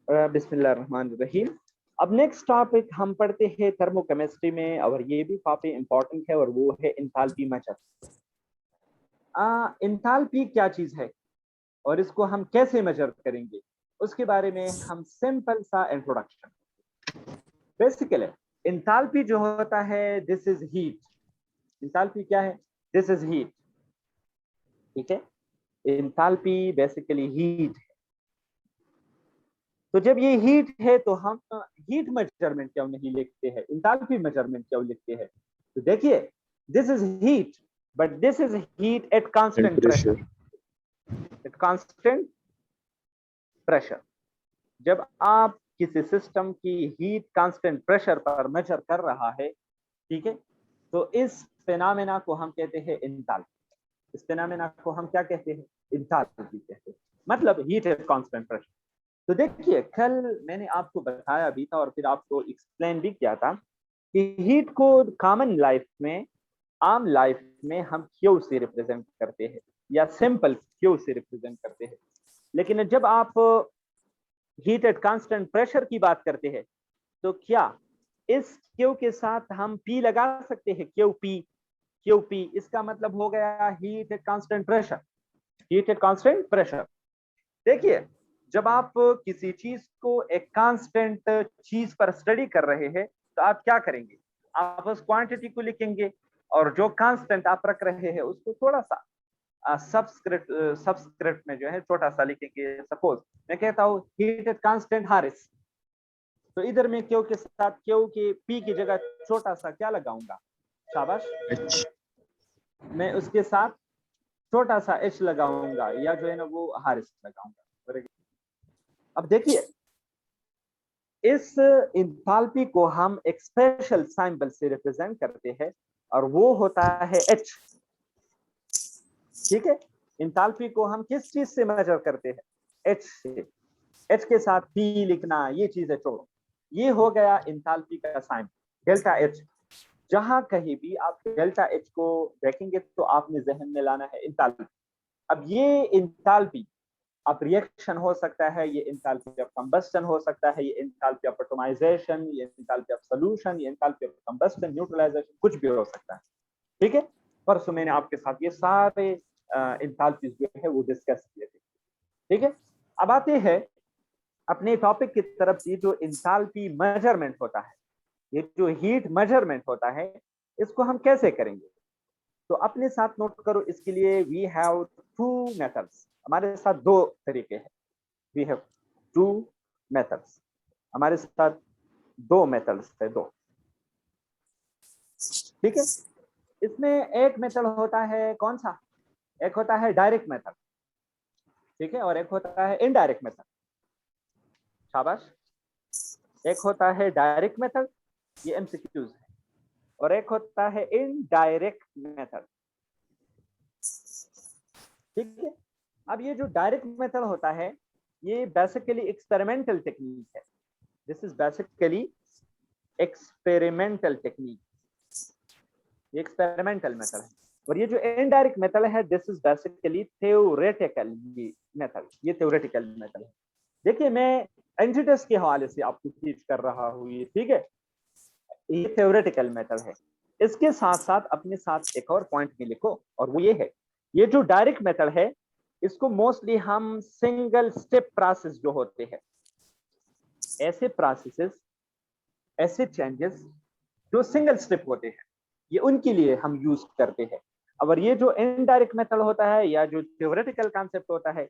बिस्मिल्लाहिर्रहमानिर्रहीम। अब next topic हम पढ़ते हैं थर्मोकेमिस्ट्री में, और ये भी काफी इंपॉर्टेंट है, और वो है इंथाल्पी मेजर। इंथाल्पी क्या चीज है और इसको हम कैसे मेजर करेंगे, उसके बारे में हम सिंपल सा इंट्रोडक्शन। बेसिकली इंथाल्पी जो होता है, दिस इज हीट। इंथाल्पी क्या है? This is heat. ठीक है, इंथाल्पी बेसिकली हीट। तो जब ये हीट है तो हम हीट मेजरमेंट क्यों नहीं लिखते हैं, इंथाल्पी मेजरमेंट क्यों लिखते हैं? तो देखिए, this is heat, but this is heat at constant pressure. Pressure. At constant pressure. जब आप किसी सिस्टम की हीट कांस्टेंट प्रेशर पर मेजर कर रहा है, ठीक है, तो इस फिनोमेना को हम कहते हैं इंथाल्पी। इस फिनोमेना को हम क्या कहते हैं? इंथाल्पी कहते हैं, मतलब हीट एट कांस्टेंट प्रेशर। तो देखिए, कल मैंने आपको बताया भी था और फिर आपको एक्सप्लेन भी किया था कि हीट को कॉमन लाइफ में, आम लाइफ में हम क्यू से रिप्रेजेंट करते हैं या सिंपल क्यू से रिप्रेजेंट करते हैं। लेकिन जब आप हीट एट कांस्टेंट प्रेशर की बात करते हैं, तो क्या इस क्यू के साथ हम पी लगा सकते हैं? क्यू पी, क्यू पी, इसका मतलब हो गया heat at constant pressure. Heat at constant pressure. देखिए, जब आप किसी चीज को एक कांस्टेंट चीज पर स्टडी कर रहे हैं, तो आप क्या करेंगे? आप उस क्वांटिटी को लिखेंगे, और जो कांस्टेंट आप रख रहे हैं उसको थोड़ा सा सबस्क्रिप्ट में जो है छोटा सा लिखेंगे। सपोज मैं कहता हूँ हीट एट कांस्टेंट हारिस, तो इधर में क्यू के साथ, क्यू के पी की जगह छोटा सा क्या लगाऊंगा? शाबाश। एच। मैं उसके साथ छोटा सा एच लगाऊंगा, या जो है ना वो हारिस लगाऊंगा। अब देखिए, इस इंथाल्पी को हम एक स्पेशल सिंबल से रिप्रेजेंट करते हैं, और वो होता है एच। ठीक है, इंथाल्पी को हम किस चीज से मेजर करते हैं? एच से। एच के साथ पी लिखना, ये चीज है, छोड़ो। ये हो गया इंथाल्पी का साइन, डेल्टा एच। जहां कहीं भी आप डेल्टा एच को देखेंगे तो आपने जहन में लाना है इंथाल्पी। अब ये इंथाल्पी अब रिएक्शन हो सकता है, ये इंथाल्पी ऑफ कंबस्टन हो सकता है, ये इंथाल्पी ऑफ एटोमाइजेशन, ये इंथाल्पी ऑफ सॉल्यूशन, ये इंथाल्पी ऑफ कंबस्टन, न्यूट्रलाइजेशन, कुछ भी हो सकता है। ठीक है, परसों मैंने आपके साथ ये सारे इंथाल्पीज जो है वो डिस्कस किए थे। ठीक है, अब आते हैं अपने टॉपिक की तरफ। ये जो इंथाल्पी मेजरमेंट होता है, ये जो हीट मेजरमेंट होता है, इसको हम कैसे करेंगे? तो अपने साथ नोट करो, इसके लिए वी हैव टू मेथड्स। हमारे साथ दो तरीके हैं। We have two methods. हमारे साथ दो मेथड्स है, दो। ठीक है, इसमें एक मेथड होता है, कौन सा? एक होता है डायरेक्ट मेथड, ठीक है, और एक होता है इनडायरेक्ट मेथड। शाबाश। एक होता है डायरेक्ट मेथड, ये एमसीक्यूज है, और एक होता है इनडायरेक्ट मेथड। ठीक है, अब ये जो डायरेक्ट मेथड होता है, ये बेसिकली एक्सपेरिमेंटल टेक्निक है। This is basically experimental technique, ये एक्सपेरिमेंटल मेथड है। और ये जो इनडायरेक्ट मेथड है, this is basically theoretical method, ये थ्योरेटिकल मेथड है। देखिए, मैं एंटिटस के हवाले से आपको टीच कर रहा हूँ ये, ठीक है, ये थ्योरेटिकल मेथड है। इसके साथ साथ अपने साथ एक और पॉइंट में लिखो, और वो ये है, ये जो डायरेक्ट मेथड है, इसको मोस्टली हम सिंगल स्टेप प्रोसेस जो होते हैं, ऐसे प्रोसेसेस, ऐसे चेंजेस जो सिंगल स्टेप होते हैं, ये उनके लिए हम यूज करते हैं। और ये जो इनडायरेक्ट मेथड होता है, या जो थ्योरेटिकल कॉन्सेप्ट होता है,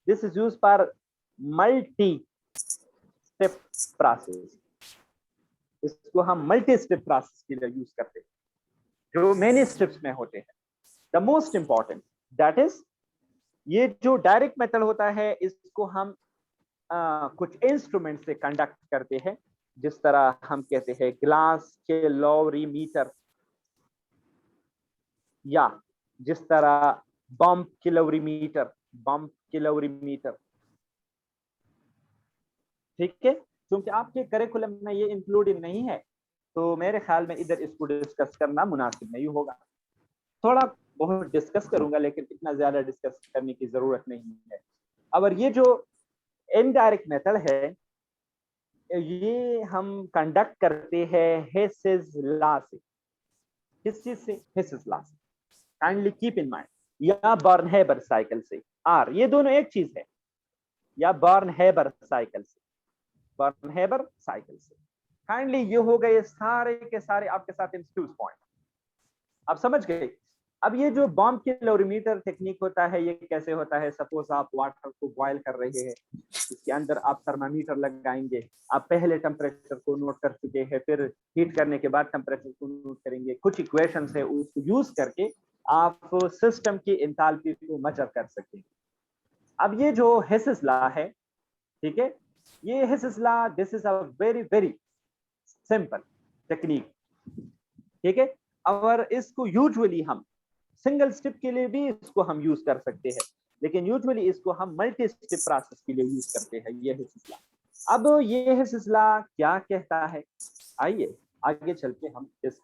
this is use for multi step process. इसको हम मल्टी स्टेप प्रोसेस के लिए यूज करते हैं, जो मेनी स्टेप्स में होते हैं। The most important that is, ये जो डायरेक्ट मेथड होता है, इसको हम कुछ इंस्ट्रूमेंट से कंडक्ट करते हैं, जिस तरह हम कहते हैं ग्लास कैलोरीमीटर, या जिस तरह बम्प कैलोरीमीटर, बम्प कैलोरीमीटर। ठीक है, क्योंकि आपके करिकुलम में ये इंक्लूडेड नहीं है, तो मेरे ख्याल में इधर इसको डिस्कस करना मुनासिब नहीं होगा। थोड़ा बहुत डिस्कस करूंगा, लेकिन इतना ज्यादा डिस्कस करने की जरूरत नहीं है। और ये जो इनडायरेक्ट मेथड है, ये हम कंडक्ट करते हैं हिसेस लॉ से। किस चीज से? हिसेस लॉ से। काइंडली कीप इन माइंड, या बर्नहेबर साइकिल से। आर, ये दोनों एक चीज है, या बर्नहेबर साइकिल से, बर्नहेबर साइकिल से। काइंडली ये हो गए सारे के सारे आपके साथ इंस्टीट्यूट पॉइंट, आप समझ गए। अब ये जो बॉम्ब कैलोरीमीटर टेक्निक होता है, ये कैसे होता है? सपोज आप वाटर को बॉयल कर रहे हैं, इसके अंदर आप थर्मामीटर लगाएंगे, आप पहले टेम्परेचर को नोट कर चुके हैं, फिर हीट करने के बाद टेम्परेचर को नोट करेंगे। कुछ इक्वेशंस है, उसको यूज करके आप सिस्टम की एंथैल्पी को मेजर कर सकेंगे। अब ये जो हेसिस लॉ है, ठीक है, ये Hess's law, this is a very very simple technique, ठीक है। और इसको यूजुअली हम सिंगल स्टेप के लिए भी इसको हम यूज कर सकते हैं, लेकिन यूजुअली इसको हम मल्टी स्टेप प्रोसेस के लिए यूज करते हैं। ये है सिलसिला। अब ये है सिलसिला क्या कहता है, आइए आगे चल के हम इस